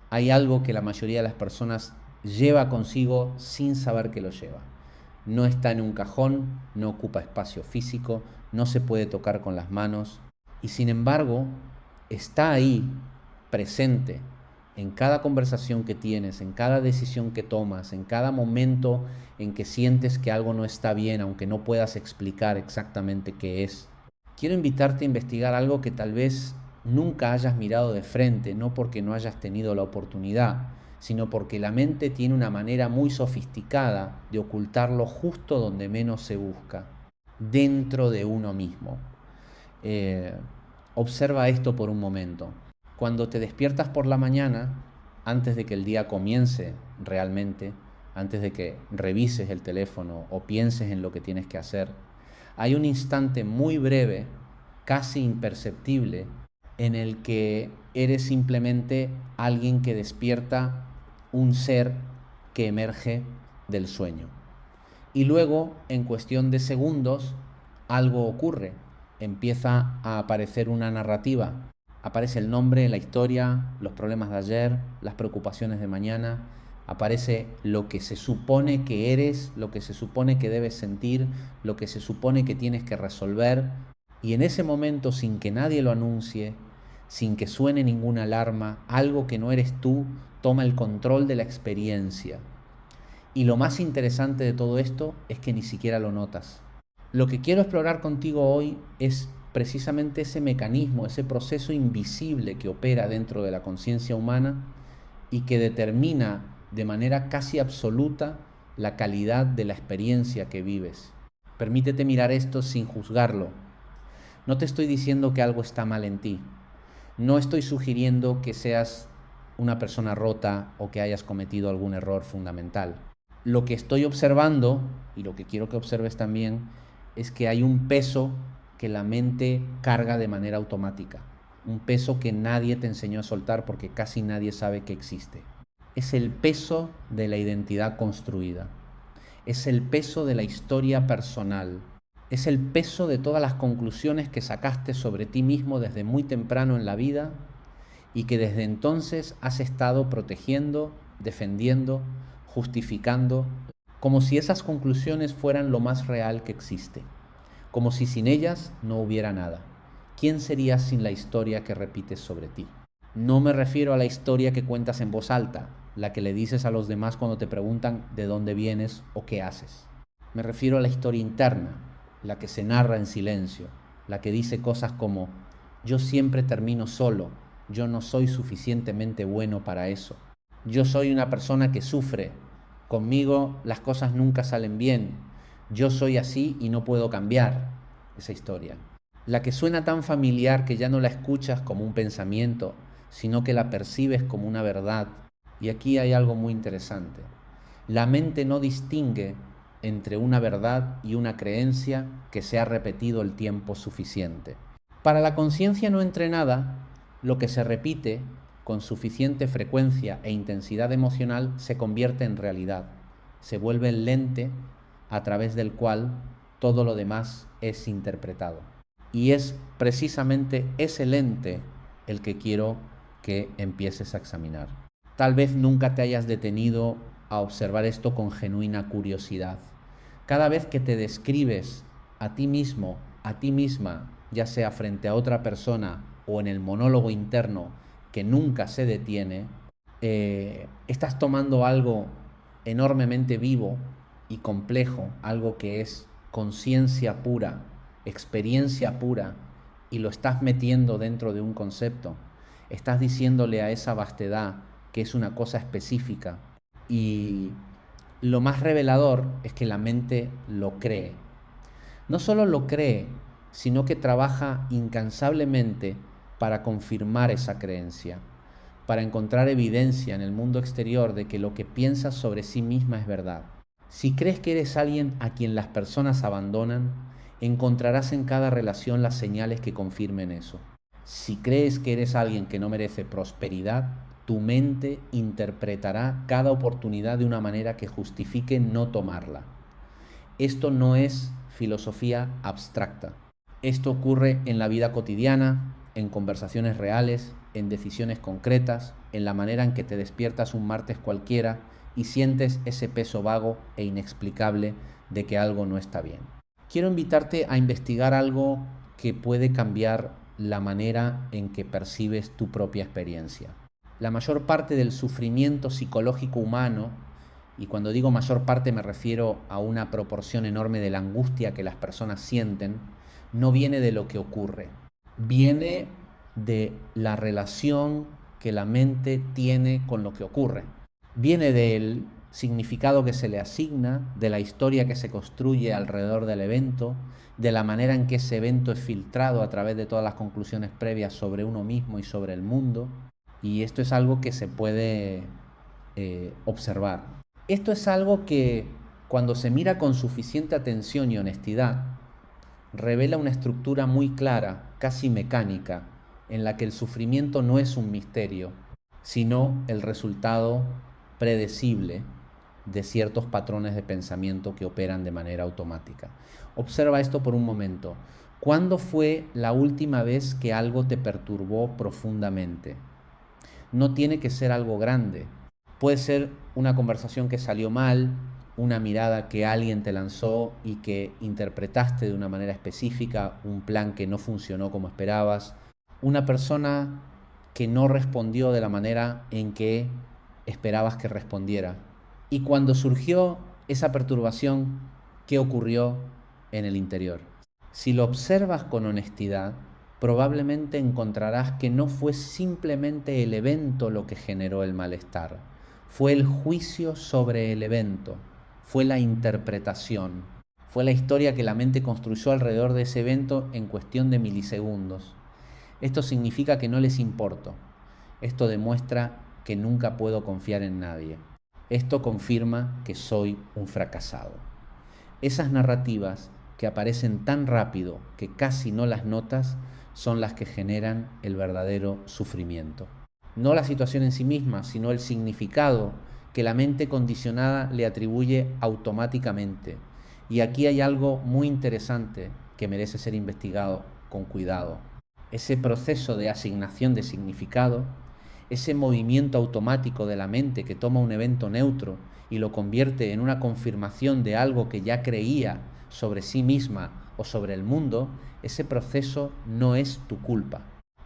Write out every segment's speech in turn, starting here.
hay algo que la mayoría de las personas lleva consigo sin saber que lo lleva. No está en un cajón, no ocupa espacio físico, no se puede tocar con las manos y sin embargo está ahí, presente, en cada conversación que tienes, en cada decisión que tomas, en cada momento en que sientes que algo no está bien, aunque no puedas explicar exactamente qué es. Quiero invitarte a investigar algo que tal vez nunca hayas mirado de frente, no porque no hayas tenido la oportunidad, sino porque la mente tiene una manera muy sofisticada de ocultarlo justo donde menos se busca, dentro de uno mismo. Eh, Observa esto por un momento. Cuando te despiertas por la mañana, antes de que el día comience realmente, antes de que revises el teléfono o pienses en lo que tienes que hacer, hay un instante muy breve, casi imperceptible, en el que eres simplemente alguien que despierta un ser que emerge del sueño. Y luego, en cuestión de segundos, algo ocurre. Empieza a aparecer una narrativa. Aparece el nombre, la historia, los problemas de ayer, las preocupaciones de mañana. Aparece lo que se supone que eres, lo que se supone que debes sentir, lo que se supone que tienes que resolver. Y en ese momento, sin que nadie lo anuncie, sin que suene ninguna alarma, algo que no eres tú toma el control de la experiencia. Y lo más interesante de todo esto es que ni siquiera lo notas. Lo que quiero explorar contigo hoy es precisamente ese mecanismo, ese proceso invisible que opera dentro de la conciencia humana y que determina de manera casi absoluta la calidad de la experiencia que vives. Permítete mirar esto sin juzgarlo. No te estoy diciendo que algo está mal en ti. No estoy sugiriendo que seas una persona rota o que hayas cometido algún error fundamental. Lo que estoy observando, y lo que quiero que observes también, es que hay un peso que la mente carga de manera automática. Un peso que nadie te enseñó a soltar porque casi nadie sabe que existe. Es el peso de la identidad construida. Es el peso de la historia personal. Es el peso de todas las conclusiones que sacaste sobre ti mismo desde muy temprano en la vida y que desde entonces has estado protegiendo, defendiendo, justificando, como si esas conclusiones fueran lo más real que existe, como si sin ellas no hubiera nada. ¿Quién serías sin la historia que repites sobre ti? No me refiero a la historia que cuentas en voz alta, la que le dices a los demás cuando te preguntan de dónde vienes o qué haces. Me refiero a la historia interna, la que se narra en silencio, la que dice cosas como: yo siempre termino solo, yo no soy suficientemente bueno para eso, yo soy una persona que sufre, conmigo las cosas nunca salen bien, yo soy así y no puedo cambiar. Esa historia, la que suena tan familiar que ya no la escuchas como un pensamiento, sino que la percibes como una verdad. Y aquí hay algo muy interesante. La mente no distingue entre una verdad y una creencia que se ha repetido el tiempo suficiente. Para la conciencia no entrenada, lo que se repite con suficiente frecuencia e intensidad emocional se convierte en realidad, se vuelve el lente a través del cual todo lo demás es interpretado. Y es precisamente ese lente el que quiero que empieces a examinar. Tal vez nunca te hayas detenido a observar esto con genuina curiosidad. Cada vez que te describes a ti mismo, a ti misma, ya sea frente a otra persona o en el monólogo interno que nunca se detiene, estás tomando algo enormemente vivo y complejo, algo que es conciencia pura, experiencia pura, y lo estás metiendo dentro de un concepto. Estás diciéndole a esa vastedad que es una cosa específica. Y lo más revelador es que la mente lo cree. No solo lo cree, sino que trabaja incansablemente para confirmar esa creencia, para encontrar evidencia en el mundo exterior de que lo que piensas sobre sí misma es verdad. Si crees que eres alguien a quien las personas abandonan, encontrarás en cada relación las señales que confirmen eso. Si crees que eres alguien que no merece prosperidad, tu mente interpretará cada oportunidad de una manera que justifique no tomarla. Esto no es filosofía abstracta. Esto ocurre en la vida cotidiana, en conversaciones reales, en decisiones concretas, en la manera en que te despiertas un martes cualquiera y sientes ese peso vago e inexplicable de que algo no está bien. Quiero invitarte a investigar algo que puede cambiar la manera en que percibes tu propia experiencia. La mayor parte del sufrimiento psicológico humano, y cuando digo mayor parte me refiero a una proporción enorme de la angustia que las personas sienten, no viene de lo que ocurre, viene de la relación que la mente tiene con lo que ocurre. Viene del significado que se le asigna, de la historia que se construye alrededor del evento, de la manera en que ese evento es filtrado a través de todas las conclusiones previas sobre uno mismo y sobre el mundo. Y esto es algo que se puede observar. Esto es algo que, cuando se mira con suficiente atención y honestidad, revela una estructura muy clara, casi mecánica, en la que el sufrimiento no es un misterio, sino el resultado predecible de ciertos patrones de pensamiento que operan de manera automática. Observa esto por un momento. ¿Cuándo fue la última vez que algo te perturbó profundamente? No tiene que ser algo grande. Puede ser una conversación que salió mal, una mirada que alguien te lanzó y que interpretaste de una manera específica, un plan que no funcionó como esperabas, una persona que no respondió de la manera en que esperabas que respondiera. Y cuando surgió esa perturbación, ¿qué ocurrió en el interior? Si lo observas con honestidad, probablemente encontrarás que no fue simplemente el evento lo que generó el malestar, fue el juicio sobre el evento, fue la interpretación, fue la historia que la mente construyó alrededor de ese evento en cuestión de milisegundos. Esto significa que no les importo. Esto demuestra que nunca puedo confiar en nadie. Esto confirma que soy un fracasado. Esas narrativas que aparecen tan rápido que casi no las notas son las que generan el verdadero sufrimiento. No la situación en sí misma, sino el significado que la mente condicionada le atribuye automáticamente. Y aquí hay algo muy interesante que merece ser investigado con cuidado. Ese proceso de asignación de significado, ese movimiento automático de la mente que toma un evento neutro y lo convierte en una confirmación de algo que ya creía sobre sí misma o sobre el mundo, ese proceso no es tu culpa.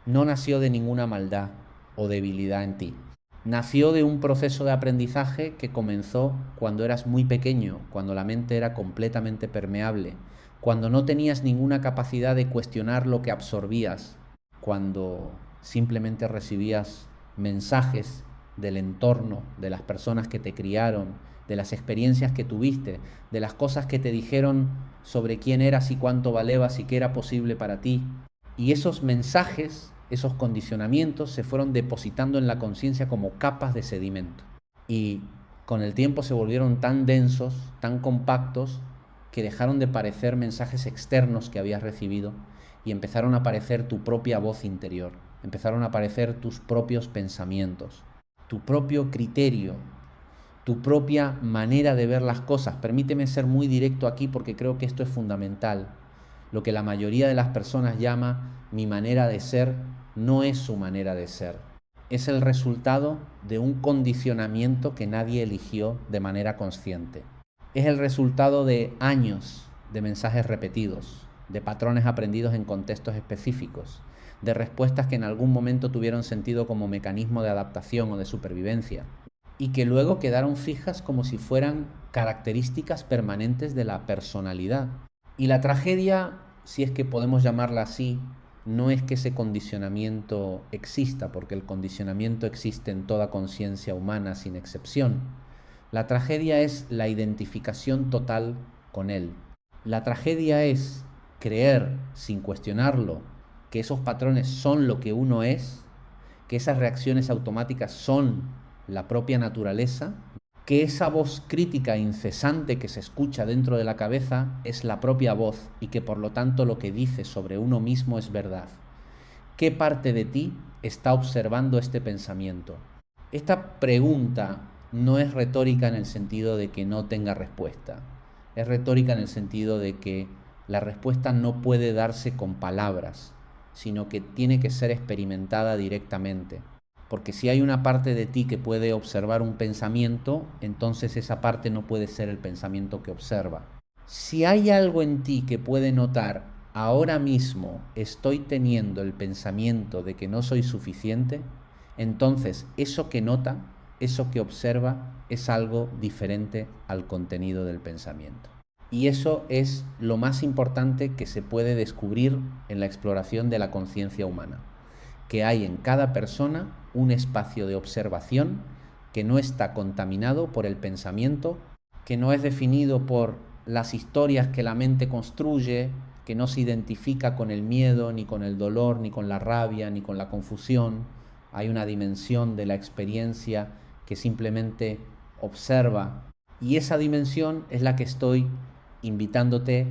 No nació de ninguna maldad o debilidad en ti. Nació de un proceso de aprendizaje que comenzó cuando eras muy pequeño, cuando la mente era completamente permeable, cuando no tenías ninguna capacidad de cuestionar lo que absorbías, cuando simplemente recibías mensajes del entorno, de las personas que te criaron, de las experiencias que tuviste, de las cosas que te dijeron sobre quién eras y cuánto valebas y qué era posible para ti. Y esos mensajes, esos condicionamientos se fueron depositando en la conciencia como capas de sedimento. Y con el tiempo se volvieron tan densos, tan compactos, que dejaron de parecer mensajes externos que habías recibido y empezaron a aparecer tu propia voz interior, empezaron a aparecer tus propios pensamientos, tu propio criterio, tu propia manera de ver las cosas. Permíteme ser muy directo aquí porque creo que esto es fundamental. Lo que la mayoría de las personas llama mi manera de ser no es su manera de ser. Es el resultado de un condicionamiento que nadie eligió de manera consciente. Es el resultado de años de mensajes repetidos, de patrones aprendidos en contextos específicos, de respuestas que en algún momento tuvieron sentido como mecanismo de adaptación o de supervivencia, y que luego quedaron fijas como si fueran características permanentes de la personalidad. Y la tragedia, si es que podemos llamarla así, no es que ese condicionamiento exista, porque el condicionamiento existe en toda conciencia humana sin excepción. La tragedia es la identificación total con él. La tragedia es creer, sin cuestionarlo, que esos patrones son lo que uno es, que esas reacciones automáticas son la propia naturaleza, que esa voz crítica incesante que se escucha dentro de la cabeza es la propia voz y que por lo tanto lo que dice sobre uno mismo es verdad. ¿Qué parte de ti está observando este pensamiento? Esta pregunta no es retórica en el sentido de que no tenga respuesta. Es retórica en el sentido de que la respuesta no puede darse con palabras. sino que tiene que ser experimentada directamente. Porque si hay una parte de ti que puede observar un pensamiento, entonces esa parte no puede ser el pensamiento que observa. Si hay algo en ti que puede notar, ahora mismo estoy teniendo el pensamiento de que no soy suficiente, entonces eso que nota, eso que observa, es algo diferente al contenido del pensamiento. Y eso es lo más importante que se puede descubrir en la exploración de la conciencia humana, que hay en cada persona un espacio de observación que no está contaminado por el pensamiento, que no es definido por las historias que la mente construye, que no se identifica con el miedo, ni con el dolor, ni con la rabia, ni con la confusión. Hay una dimensión de la experiencia que simplemente observa, y esa dimensión es la que estoy invitándote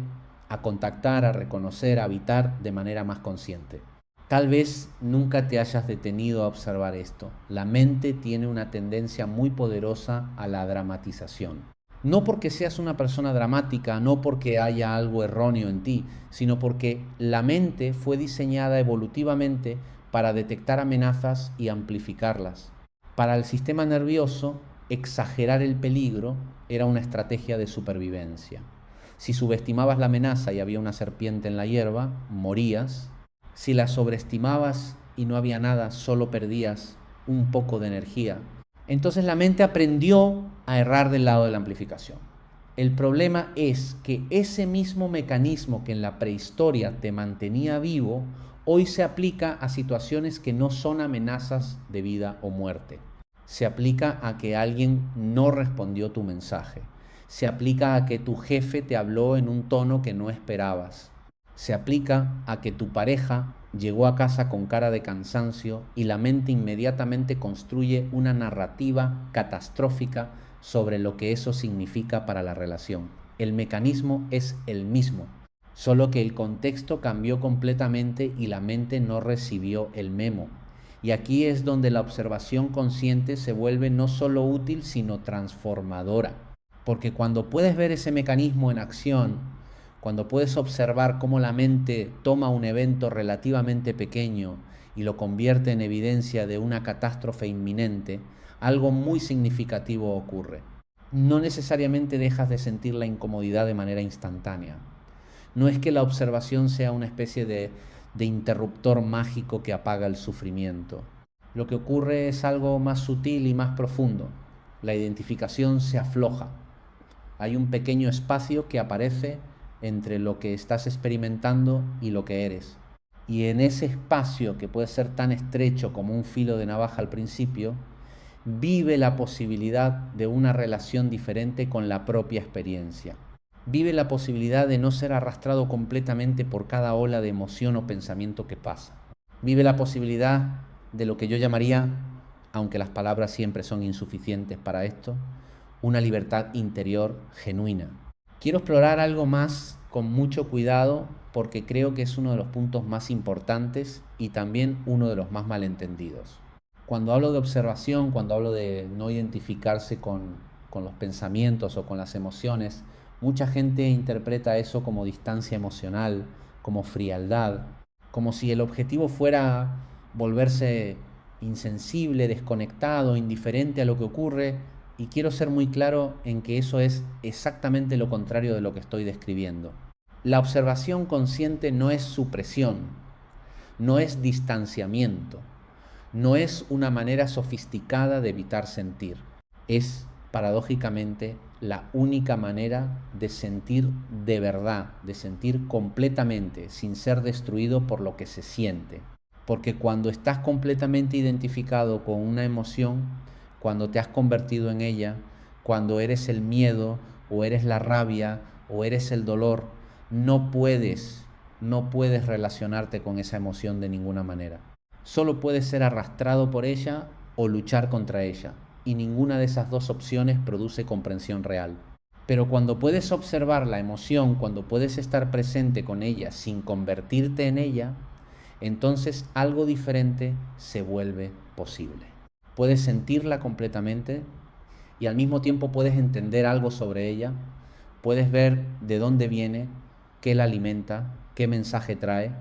a contactar, a reconocer, a habitar de manera más consciente. Tal vez nunca te hayas detenido a observar esto. La mente tiene una tendencia muy poderosa a la dramatización. No porque seas una persona dramática, no porque haya algo erróneo en ti, sino porque la mente fue diseñada evolutivamente para detectar amenazas y amplificarlas. Para el sistema nervioso, exagerar el peligro era una estrategia de supervivencia. Si subestimabas la amenaza y había una serpiente en la hierba, morías. Si la sobreestimabas y no había nada, solo perdías un poco de energía. Entonces la mente aprendió a errar del lado de la amplificación. El problema es que ese mismo mecanismo que en la prehistoria te mantenía vivo, hoy se aplica a situaciones que no son amenazas de vida o muerte. Se aplica a que alguien no respondió tu mensaje. Se aplica a que tu jefe te habló en un tono que no esperabas. Se aplica a que tu pareja llegó a casa con cara de cansancio y la mente inmediatamente construye una narrativa catastrófica sobre lo que eso significa para la relación. El mecanismo es el mismo, solo que el contexto cambió completamente y la mente no recibió el memo. Y aquí es donde la observación consciente se vuelve no solo útil, sino transformadora. Porque cuando puedes ver ese mecanismo en acción, cuando puedes observar cómo la mente toma un evento relativamente pequeño y lo convierte en evidencia de una catástrofe inminente, algo muy significativo ocurre. No necesariamente dejas de sentir la incomodidad de manera instantánea. No es que la observación sea una especie de interruptor mágico que apaga el sufrimiento. Lo que ocurre es algo más sutil y más profundo. La identificación se afloja. Hay un pequeño espacio que aparece entre lo que estás experimentando y lo que eres. Y en ese espacio, que puede ser tan estrecho como un filo de navaja al principio, vive la posibilidad de una relación diferente con la propia experiencia. Vive la posibilidad de no ser arrastrado completamente por cada ola de emoción o pensamiento que pasa. Vive la posibilidad de lo que yo llamaría, aunque las palabras siempre son insuficientes para esto, una libertad interior genuina. Quiero explorar algo más con mucho cuidado porque creo que es uno de los puntos más importantes y también uno de los más malentendidos. Cuando hablo de observación, cuando hablo de no identificarse con los pensamientos o con las emociones, mucha gente interpreta eso como distancia emocional, como frialdad, como si el objetivo fuera volverse insensible, desconectado, indiferente a lo que ocurre, y quiero ser muy claro en que eso es exactamente lo contrario de lo que estoy describiendo. La observación consciente no es supresión, no es distanciamiento, no es una manera sofisticada de evitar sentir. Es, paradójicamente, la única manera de sentir de verdad, de sentir completamente, sin ser destruido por lo que se siente. Porque cuando estás completamente identificado con una emoción, cuando te has convertido en ella, cuando eres el miedo, o eres la rabia, o eres el dolor, no puedes relacionarte con esa emoción de ninguna manera. Solo puedes ser arrastrado por ella o luchar contra ella, y ninguna de esas dos opciones produce comprensión real. Pero cuando puedes observar la emoción, cuando puedes estar presente con ella sin convertirte en ella, entonces algo diferente se vuelve posible. Puedes sentirla completamente y al mismo tiempo puedes entender algo sobre ella, puedes ver de dónde viene, qué la alimenta, qué mensaje trae,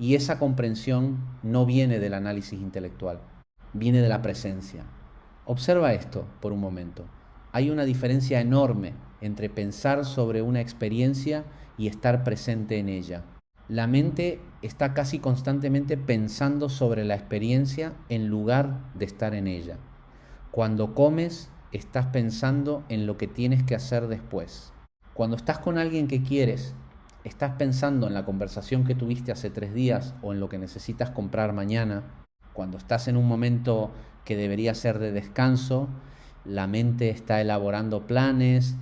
Y esa comprensión no viene del análisis intelectual, viene de la presencia. Observa esto por un momento. Hay una diferencia enorme entre pensar sobre una experiencia y estar presente en ella. La mente está casi constantemente pensando sobre la experiencia en lugar de estar en ella. Cuando comes, estás pensando en lo que tienes que hacer después. Cuando estás con alguien que quieres, estás pensando en la conversación que tuviste hace 3 días o en lo que necesitas comprar mañana. Cuando estás en un momento que debería ser de descanso, la mente está elaborando planes,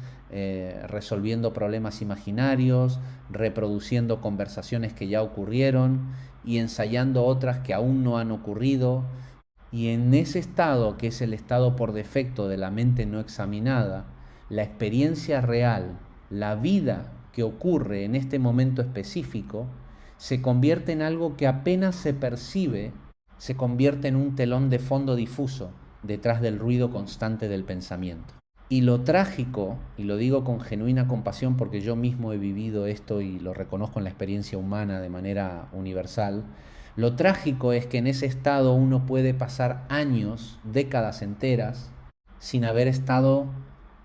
resolviendo problemas imaginarios, reproduciendo conversaciones que ya ocurrieron y ensayando otras que aún no han ocurrido. Y en ese estado, que es el estado por defecto de la mente no examinada, la experiencia real, la vida que ocurre en este momento específico, se convierte en algo que apenas se percibe, se convierte en un telón de fondo difuso detrás del ruido constante del pensamiento. Y lo trágico, y lo digo con genuina compasión porque yo mismo he vivido esto y lo reconozco en la experiencia humana de manera universal, lo trágico es que en ese estado uno puede pasar años, décadas enteras, sin haber estado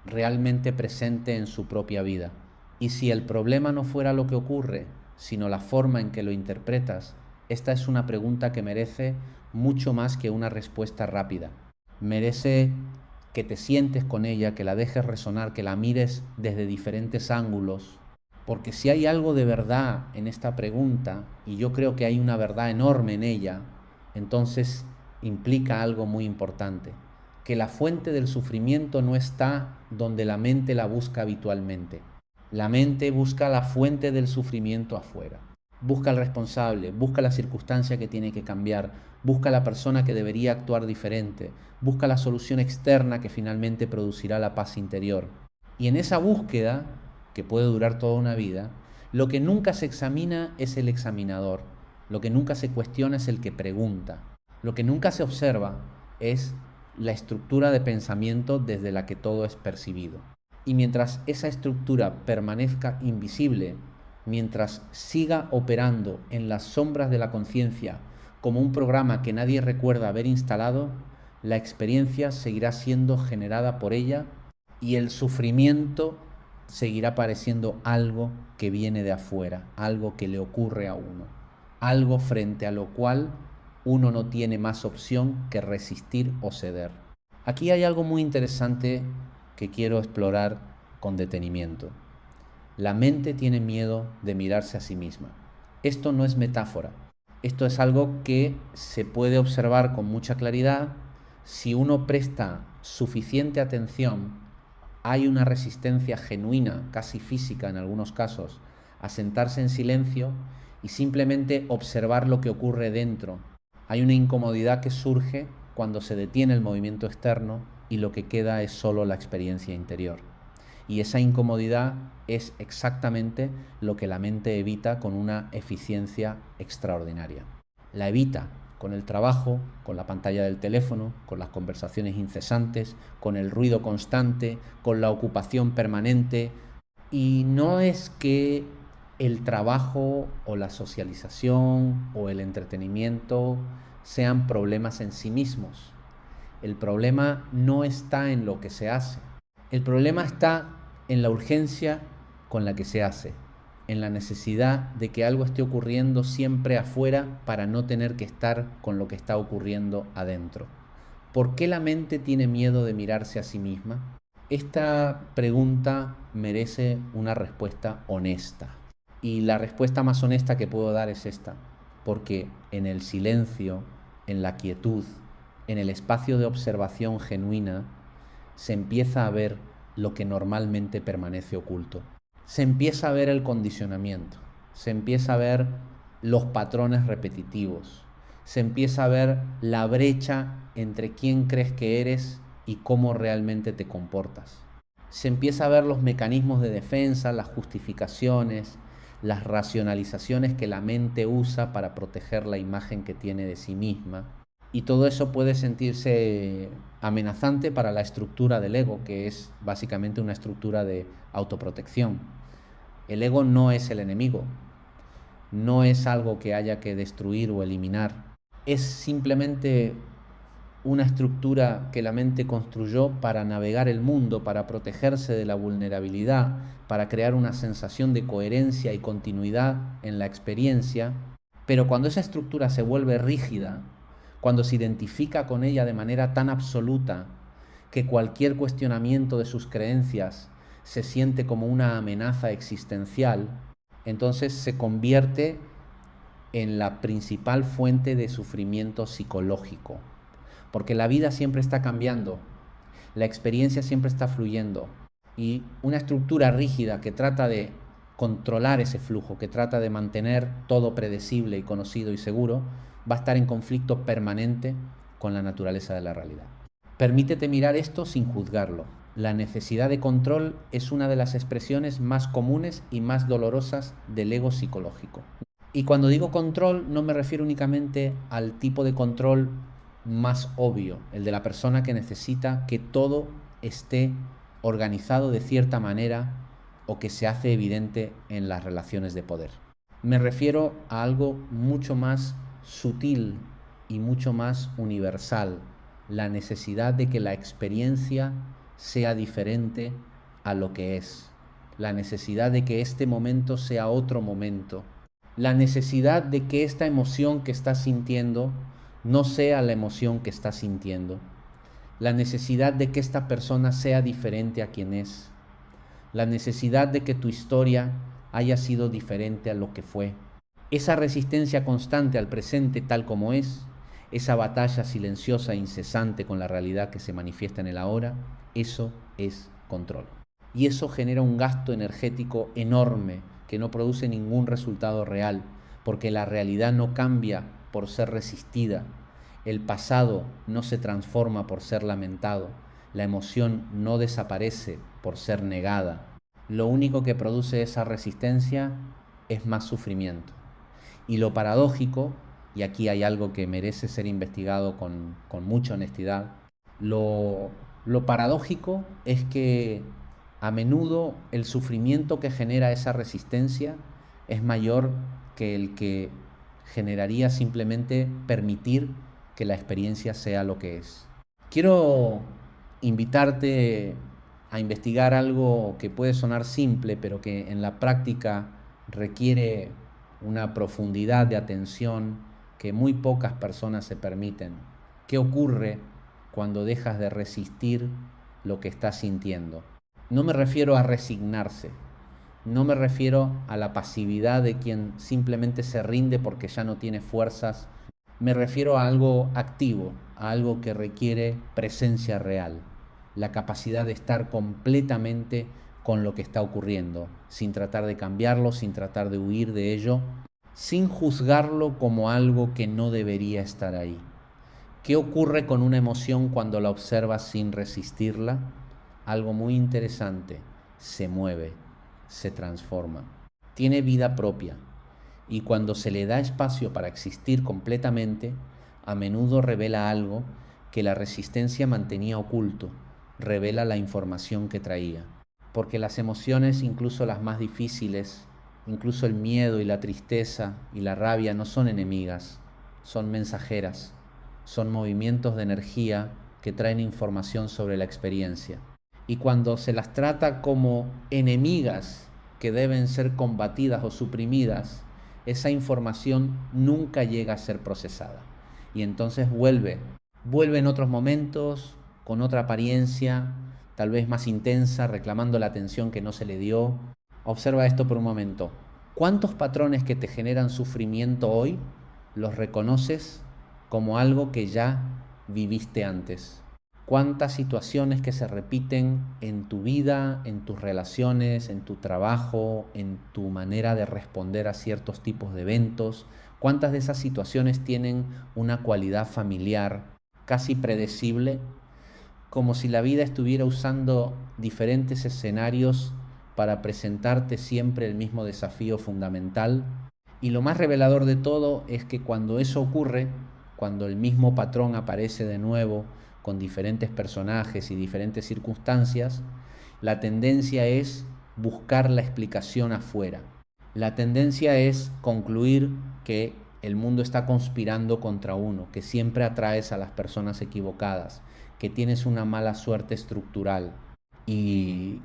realmente presente en su propia vida. Y si el problema no fuera lo que ocurre, sino la forma en que lo interpretas, esta es una pregunta que merece mucho más que una respuesta rápida. Merece que te sientes con ella, que la dejes resonar, que la mires desde diferentes ángulos, porque si hay algo de verdad en esta pregunta, y yo creo que hay una verdad enorme en ella, entonces implica algo muy importante, que la fuente del sufrimiento no está donde la mente la busca habitualmente. La mente busca la fuente del sufrimiento afuera. Busca al responsable, busca la circunstancia que tiene que cambiar, busca la persona que debería actuar diferente, busca la solución externa que finalmente producirá la paz interior. Y en esa búsqueda, que puede durar toda una vida, lo que nunca se examina es el examinador, lo que nunca se cuestiona es el que pregunta, lo que nunca se observa es la estructura de pensamiento desde la que todo es percibido. Y mientras esa estructura permanezca invisible, mientras siga operando en las sombras de la conciencia como un programa que nadie recuerda haber instalado, la experiencia seguirá siendo generada por ella y el sufrimiento seguirá pareciendo algo que viene de afuera, algo que le ocurre a uno, algo frente a lo cual uno no tiene más opción que resistir o ceder. Aquí hay algo muy interesante que quiero explorar con detenimiento. La mente tiene miedo de mirarse a sí misma. Esto no es metáfora. Esto es algo que se puede observar con mucha claridad. Si uno presta suficiente atención, hay una resistencia genuina, casi física en algunos casos, a sentarse en silencio y simplemente observar lo que ocurre dentro. Hay una incomodidad que surge cuando se detiene el movimiento externo y lo que queda es solo la experiencia interior. Y esa incomodidad es exactamente lo que la mente evita con una eficiencia extraordinaria. La evita con el trabajo, con la pantalla del teléfono, con las conversaciones incesantes, con el ruido constante, con la ocupación permanente. Y no es que el trabajo o la socialización o el entretenimiento sean problemas en sí mismos. El problema no está en lo que se hace. El problema está en la urgencia con la que se hace, en la necesidad de que algo esté ocurriendo siempre afuera para no tener que estar con lo que está ocurriendo adentro. ¿Por qué la mente tiene miedo de mirarse a sí misma? Esta pregunta merece una respuesta honesta. Y la respuesta más honesta que puedo dar es esta, porque en el silencio, en la quietud, en el espacio de observación genuina, se empieza a ver lo que normalmente permanece oculto. Se empieza a ver el condicionamiento, se empieza a ver los patrones repetitivos, se empieza a ver la brecha entre quién crees que eres y cómo realmente te comportas. Se empieza a ver los mecanismos de defensa, las justificaciones, las racionalizaciones que la mente usa para proteger la imagen que tiene de sí misma. Y todo eso puede sentirse amenazante para la estructura del ego, que es básicamente una estructura de autoprotección. El ego no es el enemigo. no es algo que haya que destruir o eliminar, es simplemente una estructura que la mente construyó para navegar el mundo, para protegerse de la vulnerabilidad, para crear una sensación de coherencia y continuidad en la experiencia. Pero cuando esa estructura se vuelve rígida, cuando se identifica con ella de manera tan absoluta que cualquier cuestionamiento de sus creencias se siente como una amenaza existencial, entonces se convierte en la principal fuente de sufrimiento psicológico. Porque la vida siempre está cambiando, la experiencia siempre está fluyendo, y una estructura rígida que trata de controlar ese flujo, que trata de mantener todo predecible y conocido y seguro, va a estar en conflicto permanente con la naturaleza de la realidad. Permítete mirar esto sin juzgarlo. La necesidad de control es una de las expresiones más comunes y más dolorosas del ego psicológico. Y cuando digo control no me refiero únicamente al tipo de control más obvio, el de la persona que necesita que todo esté organizado de cierta manera o que se hace evidente en las relaciones de poder. Me refiero a algo mucho más sutil y mucho más universal, la necesidad de que la experiencia sea diferente a lo que es, la necesidad de que este momento sea otro momento, la necesidad de que esta emoción que estás sintiendo no sea la emoción que estás sintiendo, la necesidad de que esta persona sea diferente a quien es, la necesidad de que tu historia haya sido diferente a lo que fue. Esa resistencia constante al presente tal como es, esa batalla silenciosa e incesante con la realidad que se manifiesta en el ahora, eso es control. Y eso genera un gasto energético enorme que no produce ningún resultado real, porque la realidad no cambia por ser resistida, el pasado no se transforma por ser lamentado, la emoción no desaparece por ser negada. Lo único que produce esa resistencia es más sufrimiento. Y lo paradójico, y aquí hay algo que merece ser investigado con mucha honestidad, lo paradójico es que a menudo el sufrimiento que genera esa resistencia es mayor que el que generaría simplemente permitir que la experiencia sea lo que es. Quiero invitarte a investigar algo que puede sonar simple, pero que en la práctica requiere una profundidad de atención que muy pocas personas se permiten. ¿Qué ocurre cuando dejas de resistir lo que estás sintiendo? No me refiero a resignarse, no me refiero a la pasividad de quien simplemente se rinde porque ya no tiene fuerzas. Me refiero a algo activo, a algo que requiere presencia real, la capacidad de estar completamente con lo que está ocurriendo, sin tratar de cambiarlo, sin tratar de huir de ello, sin juzgarlo como algo que no debería estar ahí. ¿Qué ocurre con una emoción cuando la observas sin resistirla? Algo muy interesante, se mueve, se transforma, tiene vida propia. Y cuando se le da espacio para existir completamente, a menudo revela algo que la resistencia mantenía oculto, revela la información que traía. Porque las emociones, incluso las más difíciles, incluso el miedo y la tristeza y la rabia no son enemigas, son mensajeras, son movimientos de energía que traen información sobre la experiencia. Y cuando se las trata como enemigas que deben ser combatidas o suprimidas, esa información nunca llega a ser procesada. Y entonces vuelve en otros momentos, con otra apariencia, tal vez más intensa, reclamando la atención que no se le dio. Observa esto por un momento. ¿Cuántos patrones que te generan sufrimiento hoy los reconoces como algo que ya viviste antes? ¿Cuántas situaciones que se repiten en tu vida, en tus relaciones, en tu trabajo, en tu manera de responder a ciertos tipos de eventos? ¿Cuántas de esas situaciones tienen una cualidad familiar casi predecible, como si la vida estuviera usando diferentes escenarios para presentarte siempre el mismo desafío fundamental? Y lo más revelador de todo es que cuando eso ocurre, cuando el mismo patrón aparece de nuevo con diferentes personajes y diferentes circunstancias, la tendencia es buscar la explicación afuera. La tendencia es concluir que el mundo está conspirando contra uno, que siempre atraes a las personas equivocadas, que tienes una mala suerte estructural y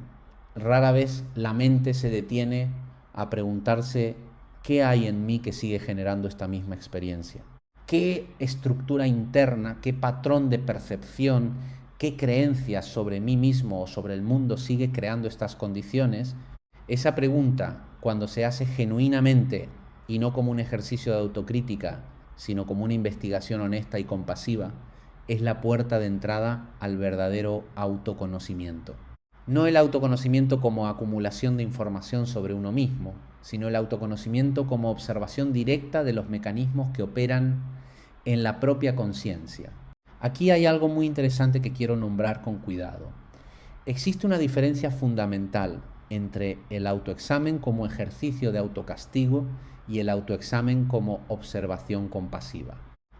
rara vez la mente se detiene a preguntarse qué hay en mí que sigue generando esta misma experiencia. ¿Qué estructura interna, qué patrón de percepción, qué creencias sobre mí mismo o sobre el mundo sigue creando estas condiciones? Esa pregunta, cuando se hace genuinamente y no como un ejercicio de autocrítica, sino como una investigación honesta y compasiva, es la puerta de entrada al verdadero autoconocimiento. No el autoconocimiento como acumulación de información sobre uno mismo, sino el autoconocimiento como observación directa de los mecanismos que operan en la propia conciencia. Aquí hay algo muy interesante que quiero nombrar con cuidado. Existe una diferencia fundamental entre el autoexamen como ejercicio de autocastigo y el autoexamen como observación compasiva.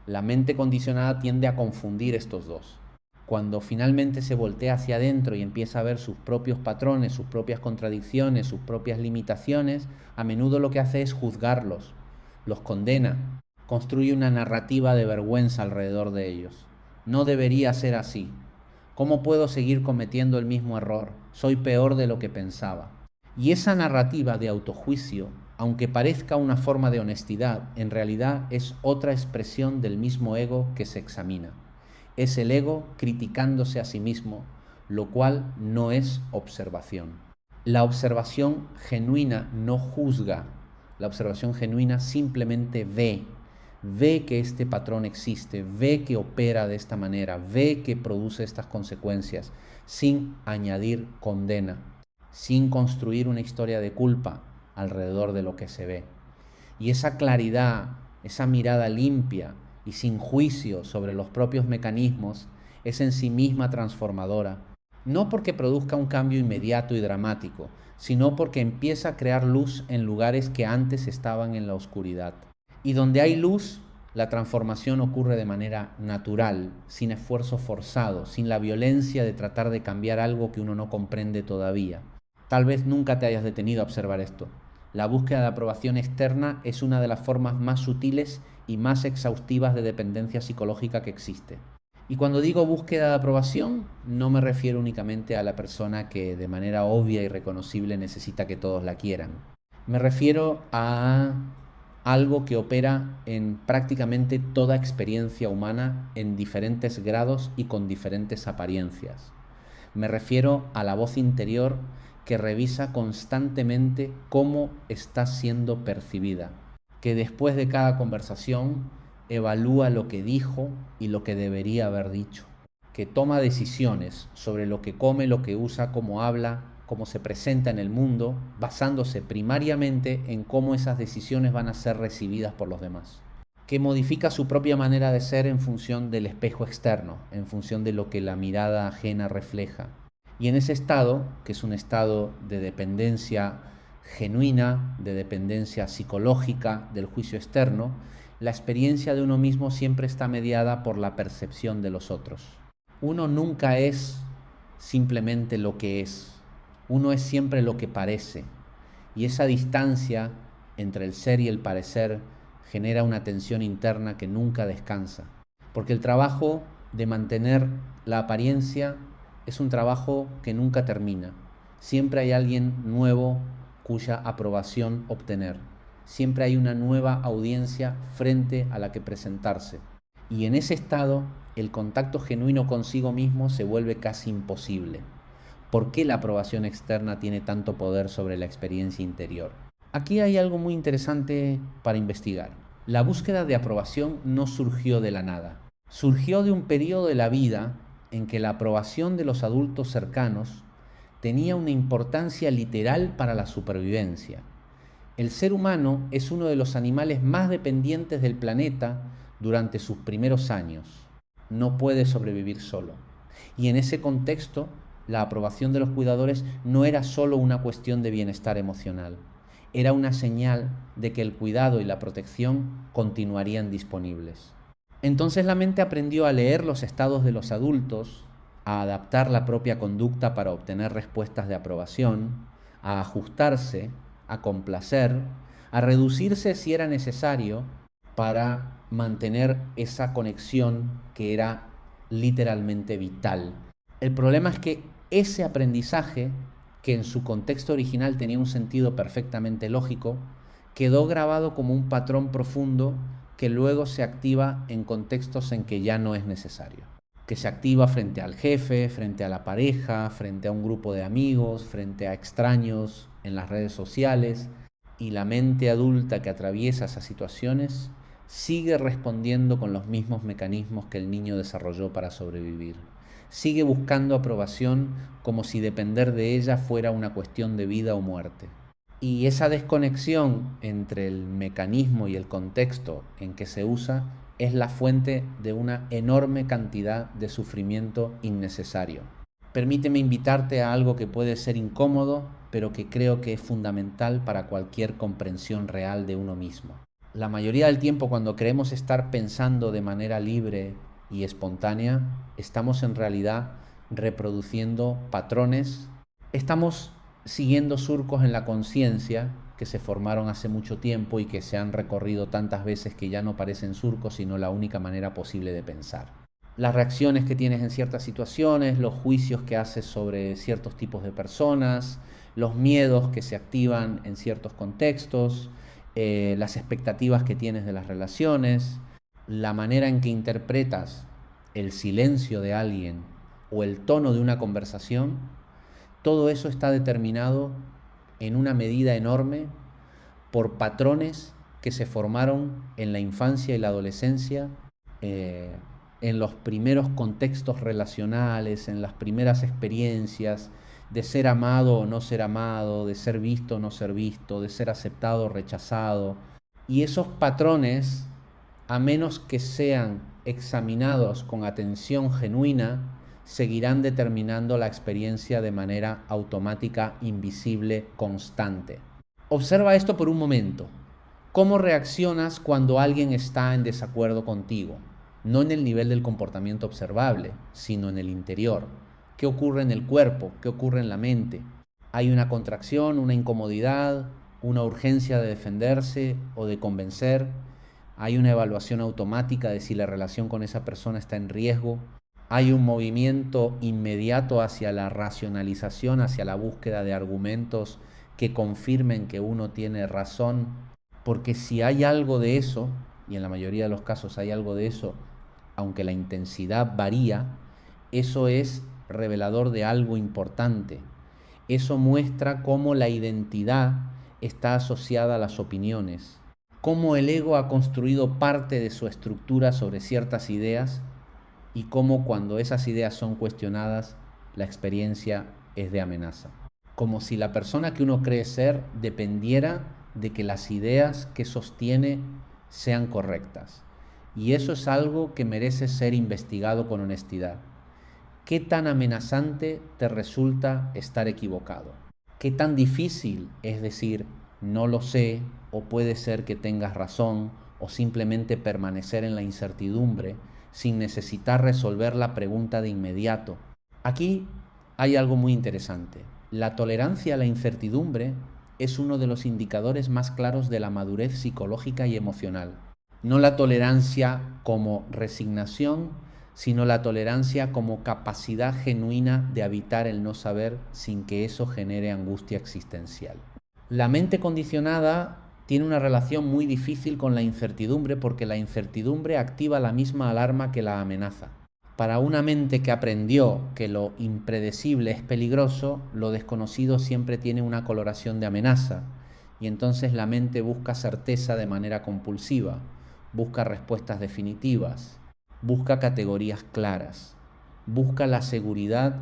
La mente condicionada tiende a confundir estos dos. Cuando finalmente se voltea hacia adentro y empieza a ver sus propios patrones, sus propias contradicciones, sus propias limitaciones, a menudo lo que hace es juzgarlos, los condena, construye una narrativa de vergüenza alrededor de ellos. No debería ser así. ¿Cómo puedo seguir cometiendo el mismo error? Soy peor de lo que pensaba. Y esa narrativa de autojuicio, aunque parezca una forma de honestidad, en realidad es otra expresión del mismo ego que se examina. Es el ego criticándose a sí mismo, lo cual no es observación. La observación genuina no juzga, la observación genuina simplemente ve que este patrón existe, ve que opera de esta manera, ve que produce estas consecuencias, sin añadir condena, sin construir una historia de culpa alrededor de lo que se ve. Y esa claridad, esa mirada limpia y sin juicio sobre los propios mecanismos es en sí misma transformadora, no porque produzca un cambio inmediato y dramático, sino porque empieza a crear luz en lugares que antes estaban en la oscuridad. Y donde hay luz, la transformación ocurre de manera natural, sin esfuerzo forzado, sin la violencia de tratar de cambiar algo que uno no comprende todavía. Tal vez nunca te hayas detenido a observar esto. La búsqueda de aprobación externa es una de las formas más sutiles y más exhaustivas de dependencia psicológica que existe. Y cuando digo búsqueda de aprobación, no me refiero únicamente a la persona que de manera obvia y reconocible necesita que todos la quieran. Me refiero a algo que opera en prácticamente toda experiencia humana en diferentes grados y con diferentes apariencias. Me refiero a la voz interior que revisa constantemente cómo está siendo percibida, que después de cada conversación evalúa lo que dijo y lo que debería haber dicho, que toma decisiones sobre lo que come, lo que usa, cómo habla, cómo se presenta en el mundo, basándose primariamente en cómo esas decisiones van a ser recibidas por los demás, que modifica su propia manera de ser en función del espejo externo, en función de lo que la mirada ajena refleja. Y en ese estado, que es un estado de dependencia genuina, de dependencia psicológica del juicio externo, la experiencia de uno mismo siempre está mediada por la percepción de los otros. Uno nunca es simplemente lo que es, uno es siempre lo que parece. Y esa distancia entre el ser y el parecer genera una tensión interna que nunca descansa. Porque el trabajo de mantener la apariencia es un trabajo que nunca termina. Siempre hay alguien nuevo cuya aprobación obtener. Siempre hay una nueva audiencia frente a la que presentarse. Y en ese estado, el contacto genuino consigo mismo se vuelve casi imposible. ¿Por qué la aprobación externa tiene tanto poder sobre la experiencia interior? Aquí hay algo muy interesante para investigar. La búsqueda de aprobación no surgió de la nada. Surgió de un periodo de la vida en que la aprobación de los adultos cercanos tenía una importancia literal para la supervivencia. El ser humano es uno de los animales más dependientes del planeta durante sus primeros años. No puede sobrevivir solo. Y en ese contexto, la aprobación de los cuidadores no era solo una cuestión de bienestar emocional. Era una señal de que el cuidado y la protección continuarían disponibles. Entonces la mente aprendió a leer los estados de los adultos, a adaptar la propia conducta para obtener respuestas de aprobación, a ajustarse, a complacer, a reducirse si era necesario para mantener esa conexión que era literalmente vital. El problema es que ese aprendizaje, que en su contexto original tenía un sentido perfectamente lógico, quedó grabado como un patrón profundo que luego se activa en contextos en que ya no es necesario. Que se activa frente al jefe, frente a la pareja, frente a un grupo de amigos, frente a extraños en las redes sociales, y la mente adulta que atraviesa esas situaciones sigue respondiendo con los mismos mecanismos que el niño desarrolló para sobrevivir. Sigue buscando aprobación como si depender de ella fuera una cuestión de vida o muerte. Y esa desconexión entre el mecanismo y el contexto en que se usa es la fuente de una enorme cantidad de sufrimiento innecesario. Permíteme invitarte a algo que puede ser incómodo, pero que creo que es fundamental para cualquier comprensión real de uno mismo. La mayoría del tiempo, cuando creemos estar pensando de manera libre y espontánea, estamos en realidad reproduciendo patrones, estamos siguiendo surcos en la conciencia que se formaron hace mucho tiempo y que se han recorrido tantas veces que ya no parecen surcos, sino la única manera posible de pensar. Las reacciones que tienes en ciertas situaciones, los juicios que haces sobre ciertos tipos de personas, los miedos que se activan en ciertos contextos, las expectativas que tienes de las relaciones, la manera en que interpretas el silencio de alguien o el tono de una conversación, todo eso está determinado en una medida enorme por patrones que se formaron en la infancia y la adolescencia, en los primeros contextos relacionales, en las primeras experiencias de ser amado o no ser amado, de ser visto o no ser visto, de ser aceptado o rechazado. Y esos patrones, a menos que sean examinados con atención genuina, seguirán determinando la experiencia de manera automática, invisible, constante. Observa esto por un momento. ¿Cómo reaccionas cuando alguien está en desacuerdo contigo? No en el nivel del comportamiento observable, sino en el interior. ¿Qué ocurre en el cuerpo? ¿Qué ocurre en la mente? ¿Hay una contracción, una incomodidad, una urgencia de defenderse o de convencer? ¿Hay una evaluación automática de si la relación con esa persona está en riesgo? ¿Hay un movimiento inmediato hacia la racionalización, hacia la búsqueda de argumentos que confirmen que uno tiene razón? Porque si hay algo de eso, y en la mayoría de los casos hay algo de eso, aunque la intensidad varía, eso es revelador de algo importante. Eso muestra cómo la identidad está asociada a las opiniones, cómo el ego ha construido parte de su estructura sobre ciertas ideas y cómo cuando esas ideas son cuestionadas, la experiencia es de amenaza. Como si la persona que uno cree ser dependiera de que las ideas que sostiene sean correctas. Y eso es algo que merece ser investigado con honestidad. ¿Qué tan amenazante te resulta estar equivocado? ¿Qué tan difícil es decir, no lo sé, o puede ser que tengas razón, o simplemente permanecer en la incertidumbre sin necesitar resolver la pregunta de inmediato? Aquí hay algo muy interesante. La tolerancia a la incertidumbre es uno de los indicadores más claros de la madurez psicológica y emocional. No la tolerancia como resignación, sino la tolerancia como capacidad genuina de habitar el no saber sin que eso genere angustia existencial. La mente condicionada tiene una relación muy difícil con la incertidumbre porque la incertidumbre activa la misma alarma que la amenaza. Para una mente que aprendió que lo impredecible es peligroso, lo desconocido siempre tiene una coloración de amenaza, y entonces la mente busca certeza de manera compulsiva, busca respuestas definitivas, busca categorías claras, busca la seguridad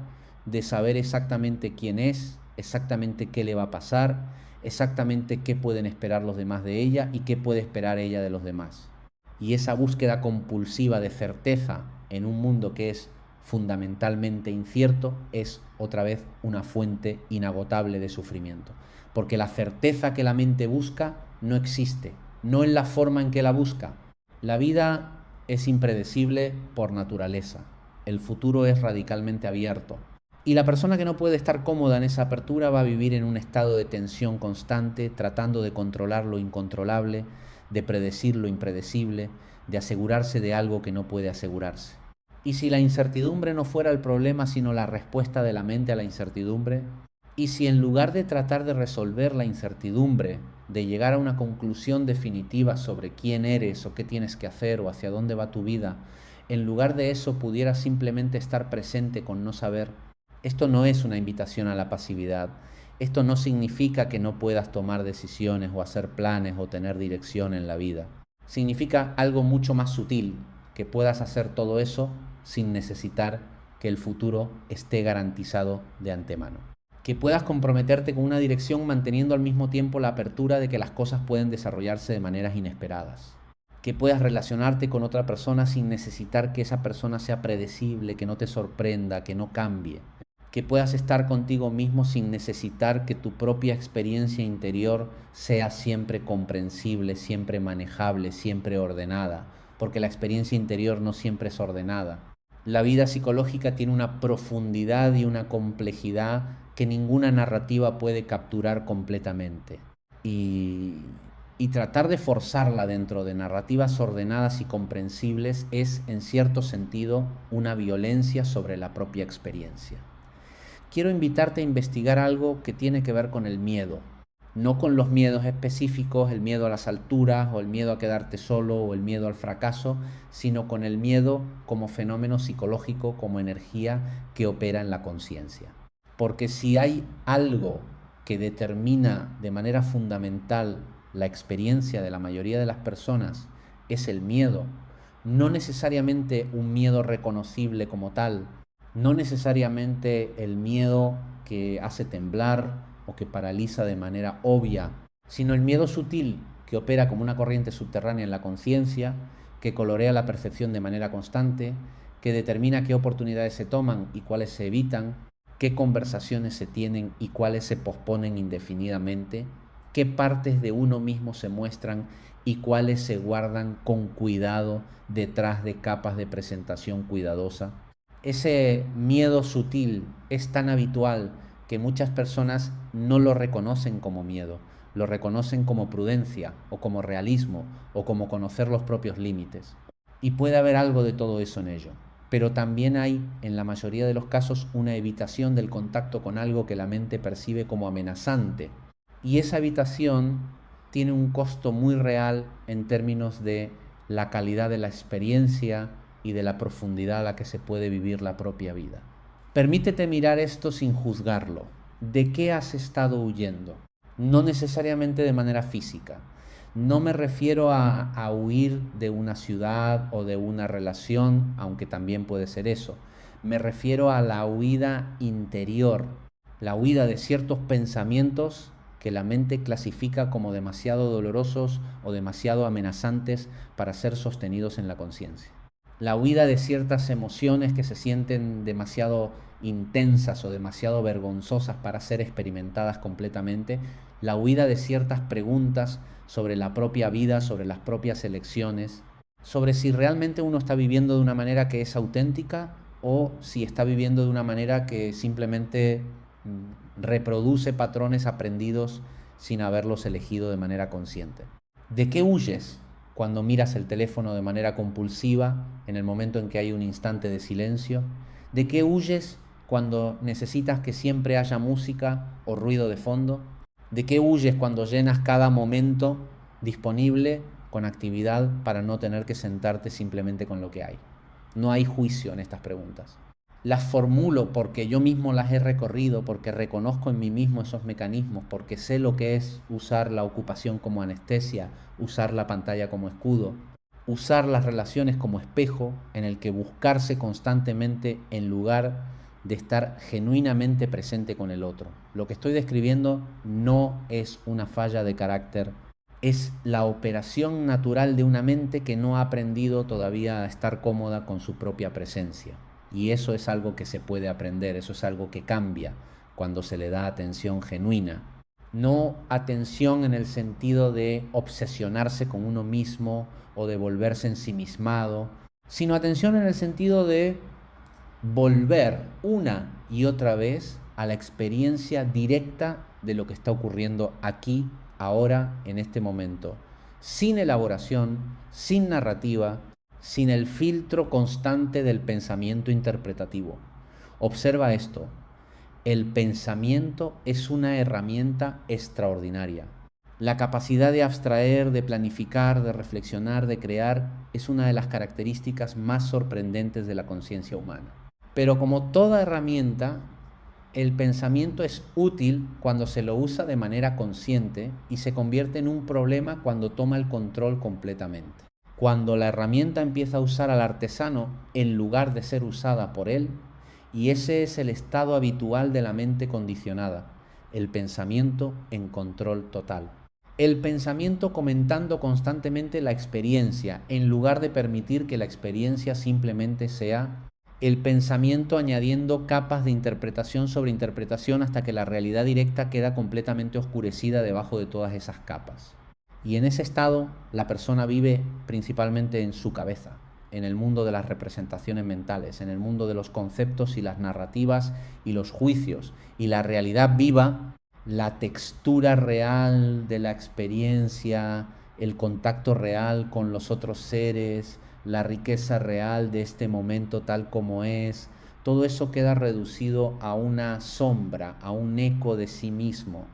de saber exactamente quién es, exactamente qué le va a pasar, exactamente qué pueden esperar los demás de ella y qué puede esperar ella de los demás. Y esa búsqueda compulsiva de certeza en un mundo que es fundamentalmente incierto es otra vez una fuente inagotable de sufrimiento. Porque la certeza que la mente busca no existe, no en la forma en que la busca. La vida es impredecible por naturaleza. El futuro es radicalmente abierto. Y la persona que no puede estar cómoda en esa apertura va a vivir en un estado de tensión constante, tratando de controlar lo incontrolable, de predecir lo impredecible, de asegurarse de algo que no puede asegurarse. Y si la incertidumbre no fuera el problema, sino la respuesta de la mente a la incertidumbre, y si en lugar de tratar de resolver la incertidumbre, de llegar a una conclusión definitiva sobre quién eres o qué tienes que hacer o hacia dónde va tu vida, en lugar de eso pudieras simplemente estar presente con no saber, esto no es una invitación a la pasividad. Esto no significa que no puedas tomar decisiones o hacer planes o tener dirección en la vida. Significa algo mucho más sutil, que puedas hacer todo eso sin necesitar que el futuro esté garantizado de antemano. Que puedas comprometerte con una dirección manteniendo al mismo tiempo la apertura de que las cosas pueden desarrollarse de maneras inesperadas. Que puedas relacionarte con otra persona sin necesitar que esa persona sea predecible, que no te sorprenda, que no cambie. Que puedas estar contigo mismo sin necesitar que tu propia experiencia interior sea siempre comprensible, siempre manejable, siempre ordenada, porque la experiencia interior no siempre es ordenada. La vida psicológica tiene una profundidad y una complejidad que ninguna narrativa puede capturar completamente. Y tratar de forzarla dentro de narrativas ordenadas y comprensibles es, en cierto sentido, una violencia sobre la propia experiencia. Quiero invitarte a investigar algo que tiene que ver con el miedo. No con los miedos específicos, el miedo a las alturas o el miedo a quedarte solo o el miedo al fracaso, sino con el miedo como fenómeno psicológico, como energía que opera en la conciencia. Porque si hay algo que determina de manera fundamental la experiencia de la mayoría de las personas, es el miedo. No necesariamente un miedo reconocible como tal, no necesariamente el miedo que hace temblar o que paraliza de manera obvia, sino el miedo sutil que opera como una corriente subterránea en la conciencia, que colorea la percepción de manera constante, que determina qué oportunidades se toman y cuáles se evitan, qué conversaciones se tienen y cuáles se posponen indefinidamente, qué partes de uno mismo se muestran y cuáles se guardan con cuidado detrás de capas de presentación cuidadosa. Ese miedo sutil es tan habitual que muchas personas no lo reconocen como miedo, lo reconocen como prudencia o como realismo o como conocer los propios límites. Y puede haber algo de todo eso en ello, pero también hay, en la mayoría de los casos, una evitación del contacto con algo que la mente percibe como amenazante. Y esa evitación tiene un costo muy real en términos de la calidad de la experiencia y de la profundidad a la que se puede vivir la propia vida. Permítete mirar esto sin juzgarlo. ¿De qué has estado huyendo? No necesariamente de manera física. No me refiero a huir de una ciudad o de una relación, aunque también puede ser eso. Me refiero a la huida interior, la huida de ciertos pensamientos que la mente clasifica como demasiado dolorosos o demasiado amenazantes para ser sostenidos en la conciencia. La huida de ciertas emociones que se sienten demasiado intensas o demasiado vergonzosas para ser experimentadas completamente, la huida de ciertas preguntas sobre la propia vida, sobre las propias elecciones, sobre si realmente uno está viviendo de una manera que es auténtica o si está viviendo de una manera que simplemente reproduce patrones aprendidos sin haberlos elegido de manera consciente. ¿De qué huyes cuando miras el teléfono de manera compulsiva en el momento en que hay un instante de silencio? ¿De qué huyes cuando necesitas que siempre haya música o ruido de fondo? ¿De qué huyes cuando llenas cada momento disponible con actividad para no tener que sentarte simplemente con lo que hay? No hay juicio en estas preguntas. Las formulo porque yo mismo las he recorrido, porque reconozco en mí mismo esos mecanismos, porque sé lo que es usar la ocupación como anestesia, usar la pantalla como escudo, usar las relaciones como espejo en el que buscarse constantemente en lugar de estar genuinamente presente con el otro. Lo que estoy describiendo no es una falla de carácter, es la operación natural de una mente que no ha aprendido todavía a estar cómoda con su propia presencia. Y eso es algo que se puede aprender, eso es algo que cambia cuando se le da atención genuina. No atención en el sentido de obsesionarse con uno mismo o de volverse ensimismado, sino atención en el sentido de volver una y otra vez a la experiencia directa de lo que está ocurriendo aquí, ahora, en este momento, sin elaboración, sin narrativa, sin el filtro constante del pensamiento interpretativo. Observa esto: el pensamiento es una herramienta extraordinaria. La capacidad de abstraer, de planificar, de reflexionar, de crear, es una de las características más sorprendentes de la conciencia humana. Pero como toda herramienta, el pensamiento es útil cuando se lo usa de manera consciente y se convierte en un problema cuando toma el control completamente. Cuando la herramienta empieza a usar al artesano en lugar de ser usada por él, y ese es el estado habitual de la mente condicionada, el pensamiento en control total. El pensamiento comentando constantemente la experiencia, en lugar de permitir que la experiencia simplemente sea el pensamiento añadiendo capas de interpretación sobre interpretación hasta que la realidad directa queda completamente oscurecida debajo de todas esas capas. Y en ese estado la persona vive principalmente en su cabeza, en el mundo de las representaciones mentales, en el mundo de los conceptos y las narrativas y los juicios, y la realidad viva, la textura real de la experiencia, el contacto real con los otros seres, la riqueza real de este momento tal como es, todo eso queda reducido a una sombra, a un eco de sí mismo.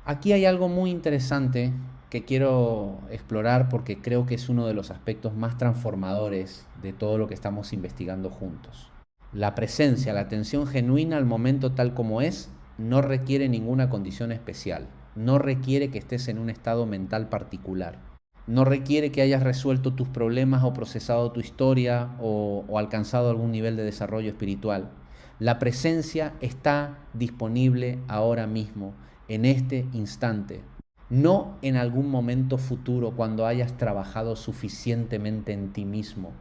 Aquí hay algo muy interesante que quiero explorar porque creo que es uno de los aspectos más transformadores de todo lo que estamos investigando juntos. La presencia, la atención genuina al momento tal como es, no requiere ninguna condición especial, no requiere que estés en un estado mental particular, no requiere que hayas resuelto tus problemas o procesado tu historia o alcanzado algún nivel de desarrollo espiritual. La presencia está disponible ahora mismo, en este instante, no en algún momento futuro cuando hayas trabajado suficientemente en ti mismo,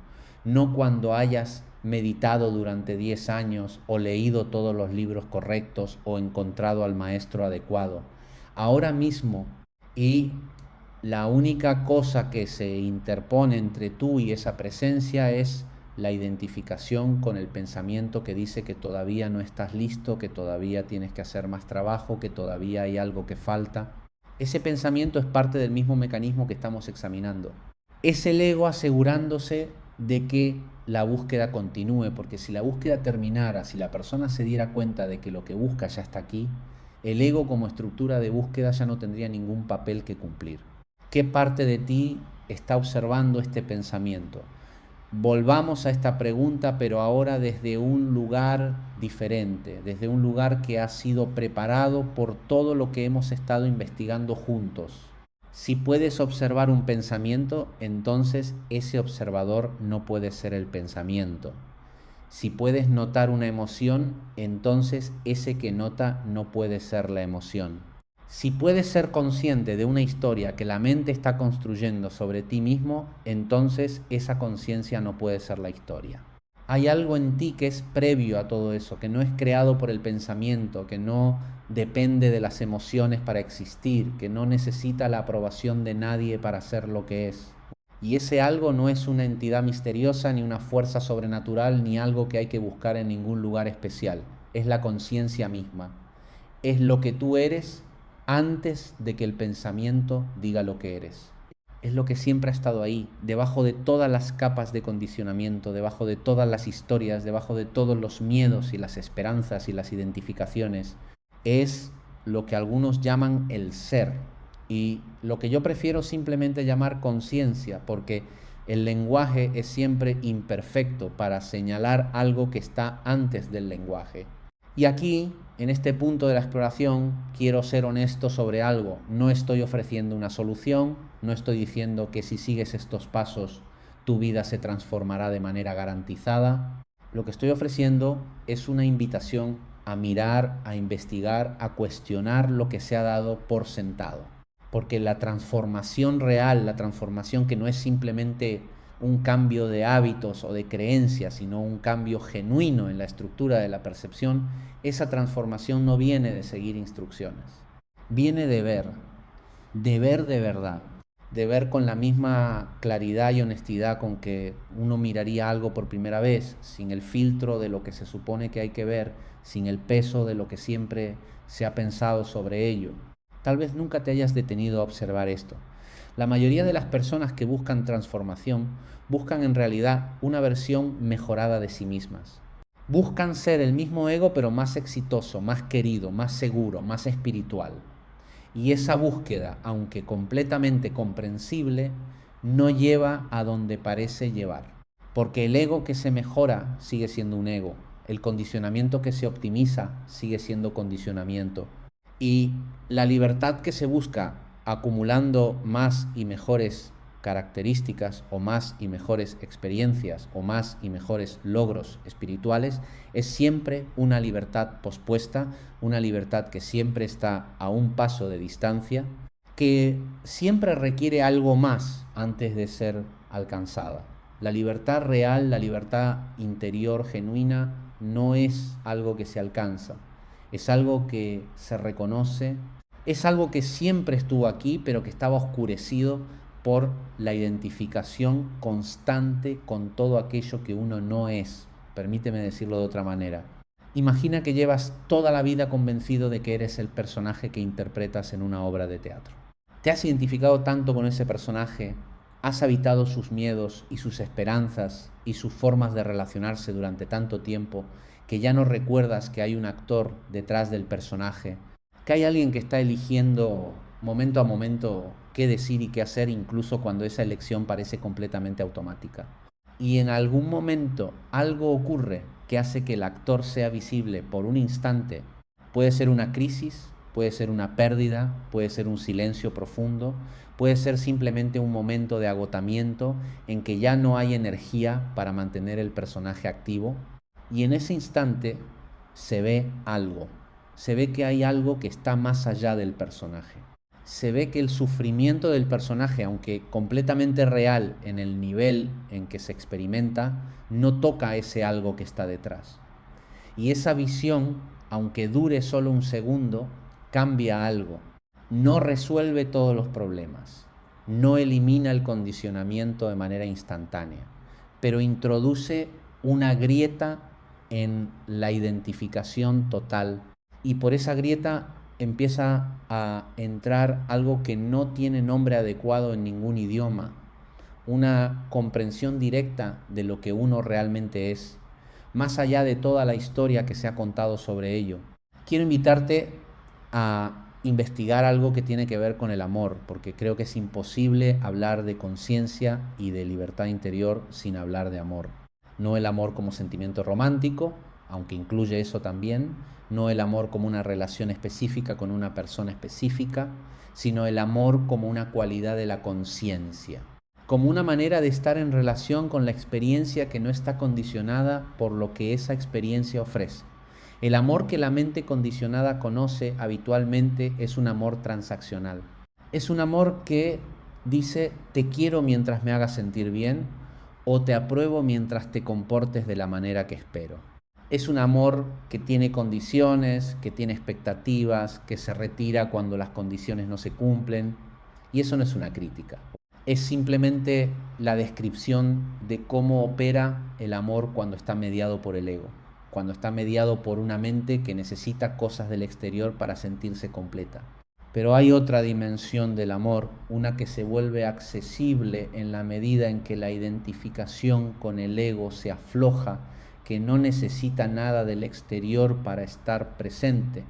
no cuando hayas meditado durante 10 años o leído todos los libros correctos o encontrado al maestro adecuado. Ahora mismo, y la única cosa que se interpone entre tú y esa presencia es la identificación con el pensamiento que dice que todavía no estás listo, que todavía tienes que hacer más trabajo, que todavía hay algo que falta. Ese pensamiento es parte del mismo mecanismo que estamos examinando. Es el ego asegurándose de que la búsqueda continúe, porque si la búsqueda terminara, si la persona se diera cuenta de que lo que busca ya está aquí, el ego como estructura de búsqueda ya no tendría ningún papel que cumplir. ¿Qué parte de ti está observando este pensamiento? Volvamos a esta pregunta, pero ahora desde un lugar diferente, desde un lugar que ha sido preparado por todo lo que hemos estado investigando juntos. Si puedes observar un pensamiento, entonces ese observador no puede ser el pensamiento. Si puedes notar una emoción, entonces ese que nota no puede ser la emoción. Si puedes ser consciente de una historia que la mente está construyendo sobre ti mismo, entonces esa conciencia no puede ser la historia. Hay algo en ti que es previo a todo eso, que no es creado por el pensamiento, que no depende de las emociones para existir, que no necesita la aprobación de nadie para ser lo que es. Y ese algo no es una entidad misteriosa, ni una fuerza sobrenatural, ni algo que hay que buscar en ningún lugar especial. Es la conciencia misma. Es lo que tú eres antes de que el pensamiento diga lo que eres. Es lo que siempre ha estado ahí, debajo de todas las capas de condicionamiento, debajo de todas las historias, debajo de todos los miedos y las esperanzas y las identificaciones. Es lo que algunos llaman el ser y lo que yo prefiero simplemente llamar conciencia, porque el lenguaje es siempre imperfecto para señalar algo que está antes del lenguaje. Y aquí, en este punto de la exploración, quiero ser honesto sobre algo. No estoy ofreciendo una solución, no estoy diciendo que si sigues estos pasos tu vida se transformará de manera garantizada. Lo que estoy ofreciendo es una invitación a mirar, a investigar, a cuestionar lo que se ha dado por sentado. Porque la transformación real, la transformación que no es simplemente un cambio de hábitos o de creencias, sino un cambio genuino en la estructura de la percepción, esa transformación no viene de seguir instrucciones, viene de ver de verdad, de ver con la misma claridad y honestidad con que uno miraría algo por primera vez, sin el filtro de lo que se supone que hay que ver, sin el peso de lo que siempre se ha pensado sobre ello. Tal vez nunca te hayas detenido a observar esto. La mayoría de las personas que buscan transformación buscan en realidad una versión mejorada de sí mismas. Buscan ser el mismo ego pero más exitoso, más querido, más seguro, más espiritual. Y esa búsqueda, aunque completamente comprensible, no lleva a donde parece llevar. Porque el ego que se mejora sigue siendo un ego. El condicionamiento que se optimiza sigue siendo condicionamiento. Y la libertad que se busca acumulando más y mejores características o más y mejores experiencias o más y mejores logros espirituales es siempre una libertad pospuesta, una libertad que siempre está a un paso de distancia, que siempre requiere algo más antes de ser alcanzada. La libertad real, la libertad interior genuina, no es algo que se alcanza, es algo que se reconoce, es algo que siempre estuvo aquí, pero que estaba oscurecido por la identificación constante con todo aquello que uno no es. Permíteme decirlo de otra manera. Imagina que llevas toda la vida convencido de que eres el personaje que interpretas en una obra de teatro. Te has identificado tanto con ese personaje, has habitado sus miedos y sus esperanzas y sus formas de relacionarse durante tanto tiempo que ya no recuerdas que hay un actor detrás del personaje, que hay alguien que está eligiendo momento a momento qué decir y qué hacer, incluso cuando esa elección parece completamente automática. Y en algún momento algo ocurre que hace que el actor sea visible por un instante. Puede ser una crisis, puede ser una pérdida, puede ser un silencio profundo, puede ser simplemente un momento de agotamiento en que ya no hay energía para mantener el personaje activo. Y en ese instante se ve algo, se ve que hay algo que está más allá del personaje. Se ve que el sufrimiento del personaje, aunque completamente real en el nivel en que se experimenta, no toca ese algo que está detrás. Y esa visión, aunque dure solo un segundo, cambia algo. No resuelve todos los problemas, no elimina el condicionamiento de manera instantánea, pero introduce una grieta en la identificación total. Y por esa grieta empieza a entrar algo que no tiene nombre adecuado en ningún idioma, una comprensión directa de lo que uno realmente es, más allá de toda la historia que se ha contado sobre ello. Quiero invitarte a investigar algo que tiene que ver con el amor, porque creo que es imposible hablar de conciencia y de libertad interior sin hablar de amor. No el amor como sentimiento romántico, aunque incluye eso también, no el amor como una relación específica con una persona específica, sino el amor como una cualidad de la conciencia, como una manera de estar en relación con la experiencia que no está condicionada por lo que esa experiencia ofrece. El amor que la mente condicionada conoce habitualmente es un amor transaccional. Es un amor que dice te quiero mientras me hagas sentir bien o te apruebo mientras te comportes de la manera que espero. Es un amor que tiene condiciones, que tiene expectativas, que se retira cuando las condiciones no se cumplen. Y eso no es una crítica. Es simplemente la descripción de cómo opera el amor cuando está mediado por el ego, cuando está mediado por una mente que necesita cosas del exterior para sentirse completa. Pero hay otra dimensión del amor, una que se vuelve accesible en la medida en que la identificación con el ego se afloja, que no necesita nada del exterior para estar presente,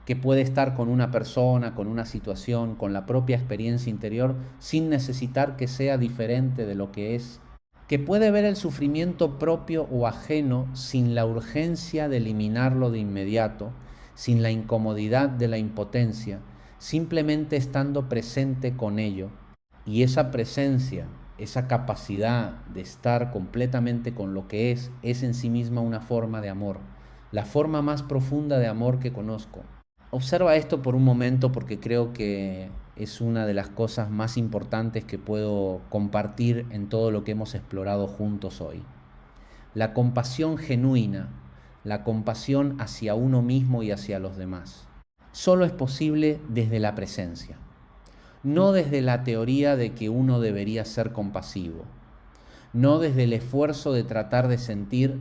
que puede estar con una persona, con una situación, con la propia experiencia interior, sin necesitar que sea diferente de lo que es, que puede ver el sufrimiento propio o ajeno sin la urgencia de eliminarlo de inmediato, sin la incomodidad de la impotencia, simplemente estando presente con ello. Y esa presencia, esa capacidad de estar completamente con lo que es en sí misma una forma de amor, la forma más profunda de amor que conozco. Observa esto por un momento porque creo que es una de las cosas más importantes que puedo compartir en todo lo que hemos explorado juntos hoy. La compasión genuina, la compasión hacia uno mismo y hacia los demás, solo es posible desde la presencia. no desde la teoría de que uno debería ser compasivo, no desde el esfuerzo de tratar de sentir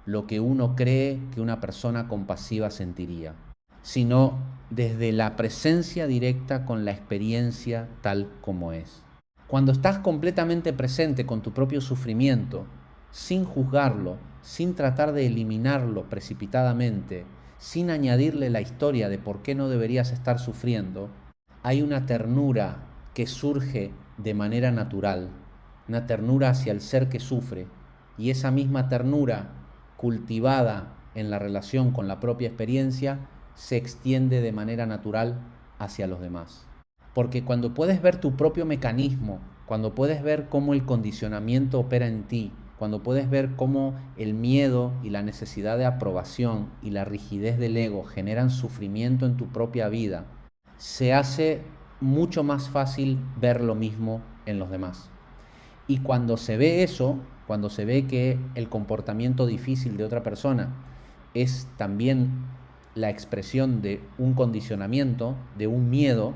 lo que uno cree que una persona compasiva sentiría, sino desde la presencia directa con la experiencia tal como es. Cuando estás completamente presente con tu propio sufrimiento, sin juzgarlo, sin tratar de eliminarlo precipitadamente, sin añadirle la historia de por qué no deberías estar sufriendo, hay una ternura que surge de manera natural, una ternura hacia el ser que sufre, y esa misma ternura, cultivada en la relación con la propia experiencia, se extiende de manera natural hacia los demás. Porque cuando puedes ver tu propio mecanismo, cuando puedes ver cómo el condicionamiento opera en ti, cuando puedes ver cómo el miedo y la necesidad de aprobación y la rigidez del ego generan sufrimiento en tu propia vida, se hace mucho más fácil ver lo mismo en los demás. Y cuando se ve eso, cuando se ve que el comportamiento difícil de otra persona es también la expresión de un condicionamiento, de un miedo,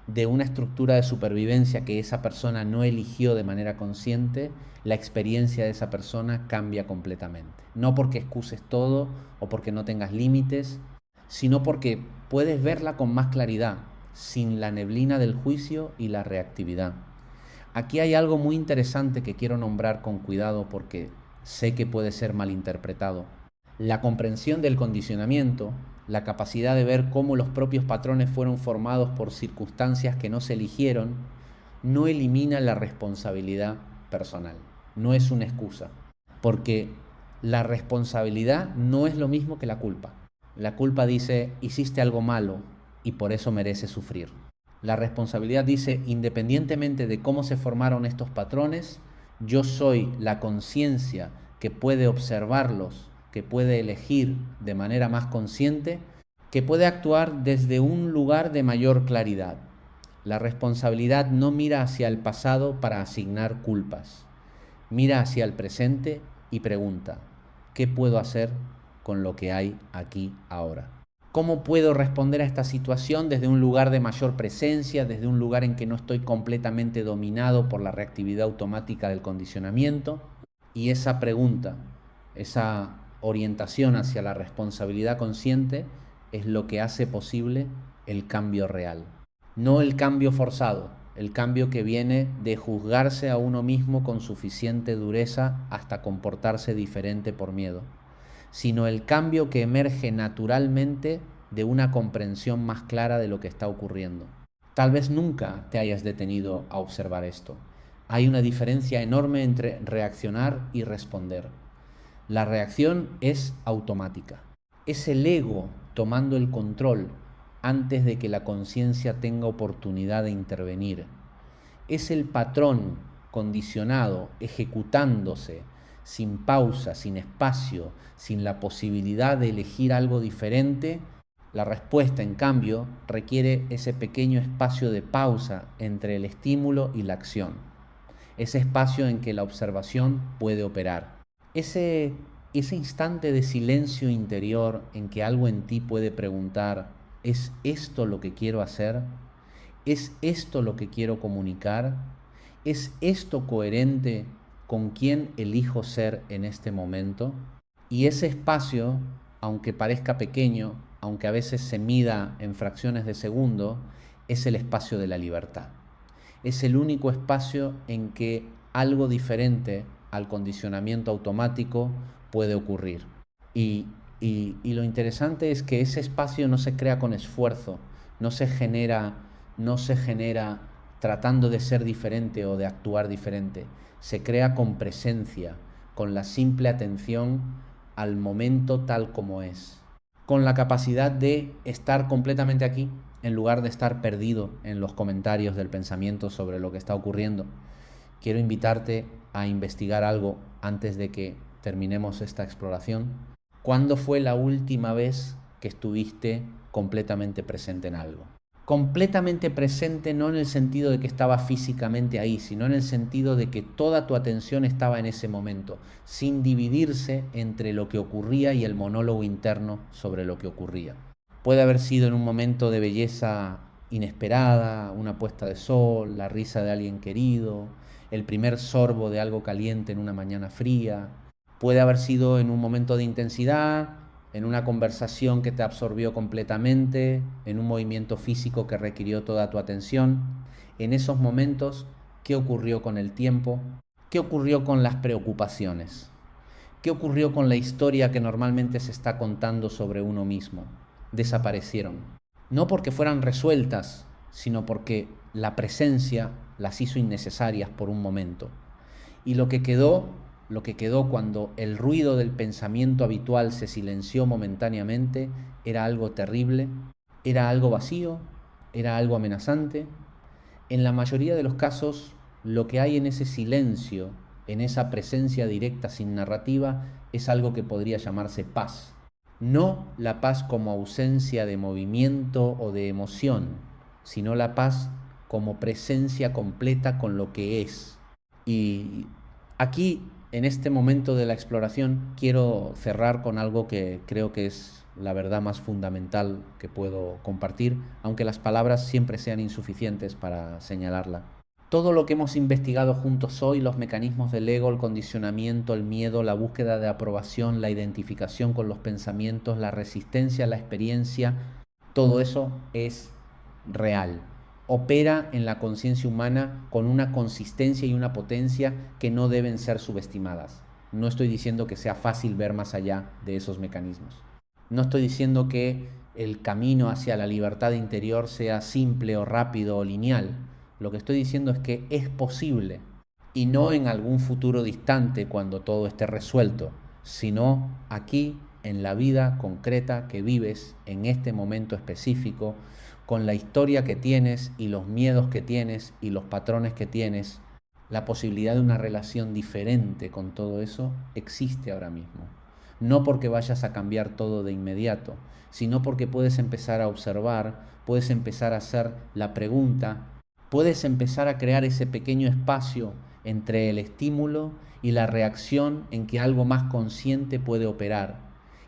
de una estructura de supervivencia que esa persona no eligió de manera consciente, la experiencia de esa persona cambia completamente. No porque excuses todo o porque no tengas límites, sino porque puedes verla con más claridad, sin la neblina del juicio y la reactividad. Aquí hay algo muy interesante que quiero nombrar con cuidado porque sé que puede ser malinterpretado. La comprensión del condicionamiento, la capacidad de ver cómo los propios patrones fueron formados por circunstancias que no se eligieron, no elimina la responsabilidad personal, no es una excusa, porque la responsabilidad no es lo mismo que la culpa. La culpa dice, hiciste algo malo y por eso mereces sufrir. La responsabilidad dice, independientemente de cómo se formaron estos patrones, yo soy la conciencia que puede observarlos, que puede elegir de manera más consciente, que puede actuar desde un lugar de mayor claridad. La responsabilidad no mira hacia el pasado para asignar culpas, mira hacia el presente y pregunta, ¿qué puedo hacer con lo que hay aquí ahora? ¿Cómo puedo responder a esta situación desde un lugar de mayor presencia, desde un lugar en que no estoy completamente dominado por la reactividad automática del condicionamiento? Y esa pregunta, esa orientación hacia la responsabilidad consciente es lo que hace posible el cambio real. No el cambio forzado, el cambio que viene de juzgarse a uno mismo con suficiente dureza hasta comportarse diferente por miedo, sino el cambio que emerge naturalmente de una comprensión más clara de lo que está ocurriendo. Tal vez nunca te hayas detenido a observar esto. Hay una diferencia enorme entre reaccionar y responder. La reacción es automática. Es el ego tomando el control antes de que la conciencia tenga oportunidad de intervenir. Es el patrón condicionado, ejecutándose, sin pausa, sin espacio, sin la posibilidad de elegir algo diferente. La respuesta, en cambio, requiere ese pequeño espacio de pausa entre el estímulo y la acción. Ese espacio en que la observación puede operar. Ese instante de silencio interior en que algo en ti puede preguntar, ¿es esto lo que quiero hacer? ¿Es esto lo que quiero comunicar? ¿Es esto coherente con quién elijo ser en este momento? Y ese espacio, aunque parezca pequeño, aunque a veces se mida en fracciones de segundo, es el espacio de la libertad. Es el único espacio en que algo diferente al condicionamiento automático puede ocurrir. Y lo interesante es que ese espacio no se crea con esfuerzo, no se genera tratando de ser diferente o de actuar diferente. Se crea con presencia, con la simple atención al momento tal como es, con la capacidad de estar completamente aquí en lugar de estar perdido en los comentarios del pensamiento sobre lo que está ocurriendo. Quiero invitarte a investigar algo antes de que terminemos esta exploración. ¿Cuándo fue la última vez que estuviste completamente presente en algo? Completamente presente no en el sentido de que estaba físicamente ahí, sino en el sentido de que toda tu atención estaba en ese momento, sin dividirse entre lo que ocurría y el monólogo interno sobre lo que ocurría. Puede haber sido en un momento de belleza inesperada, una puesta de sol, la risa de alguien querido, el primer sorbo de algo caliente en una mañana fría. Puede haber sido en un momento de intensidad, en una conversación que te absorbió completamente, en un movimiento físico que requirió toda tu atención. En esos momentos, ¿qué ocurrió con el tiempo? ¿Qué ocurrió con las preocupaciones? ¿Qué ocurrió con la historia que normalmente se está contando sobre uno mismo? Desaparecieron. No porque fueran resueltas, sino porque la presencia las hizo innecesarias por un momento. Y lo que quedó cuando el ruido del pensamiento habitual se silenció momentáneamente, era algo terrible, era algo vacío, era algo amenazante. En la mayoría de los casos, lo que hay en ese silencio, en esa presencia directa sin narrativa, es algo que podría llamarse paz. No la paz como ausencia de movimiento o de emoción, sino la paz como presencia completa con lo que es. Y aquí, en este momento de la exploración, quiero cerrar con algo que creo que es la verdad más fundamental que puedo compartir, aunque las palabras siempre sean insuficientes para señalarla. Todo lo que hemos investigado juntos hoy, los mecanismos del ego, el condicionamiento, el miedo, la búsqueda de aprobación, la identificación con los pensamientos, la resistencia a la experiencia, todo eso es real. Opera en la conciencia humana con una consistencia y una potencia que no deben ser subestimadas. No estoy diciendo que sea fácil ver más allá de esos mecanismos. No estoy diciendo que el camino hacia la libertad interior sea simple o rápido o lineal. Lo que estoy diciendo es que es posible, y no en algún futuro distante cuando todo esté resuelto, sino aquí en la vida concreta que vives en este momento específico, con la historia que tienes y los miedos que tienes y los patrones que tienes. La posibilidad de una relación diferente con todo eso existe ahora mismo. No porque vayas a cambiar todo de inmediato, sino porque puedes empezar a observar, puedes empezar a hacer la pregunta, puedes empezar a crear ese pequeño espacio entre el estímulo y la reacción en que algo más consciente puede operar.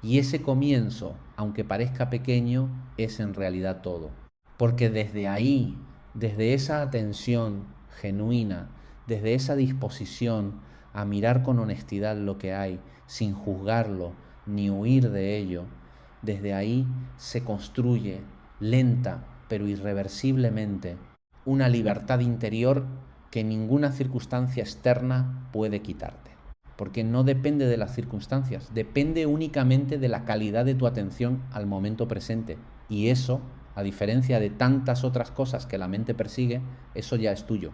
Y ese comienzo, aunque parezca pequeño, es en realidad todo. Porque desde ahí, desde esa atención genuina, desde esa disposición a mirar con honestidad lo que hay, sin juzgarlo ni huir de ello, desde ahí se construye lenta pero irreversiblemente una libertad interior que ninguna circunstancia externa puede quitarte. Porque no depende de las circunstancias, depende únicamente de la calidad de tu atención al momento presente. Y eso, a diferencia de tantas otras cosas que la mente persigue, eso ya es tuyo.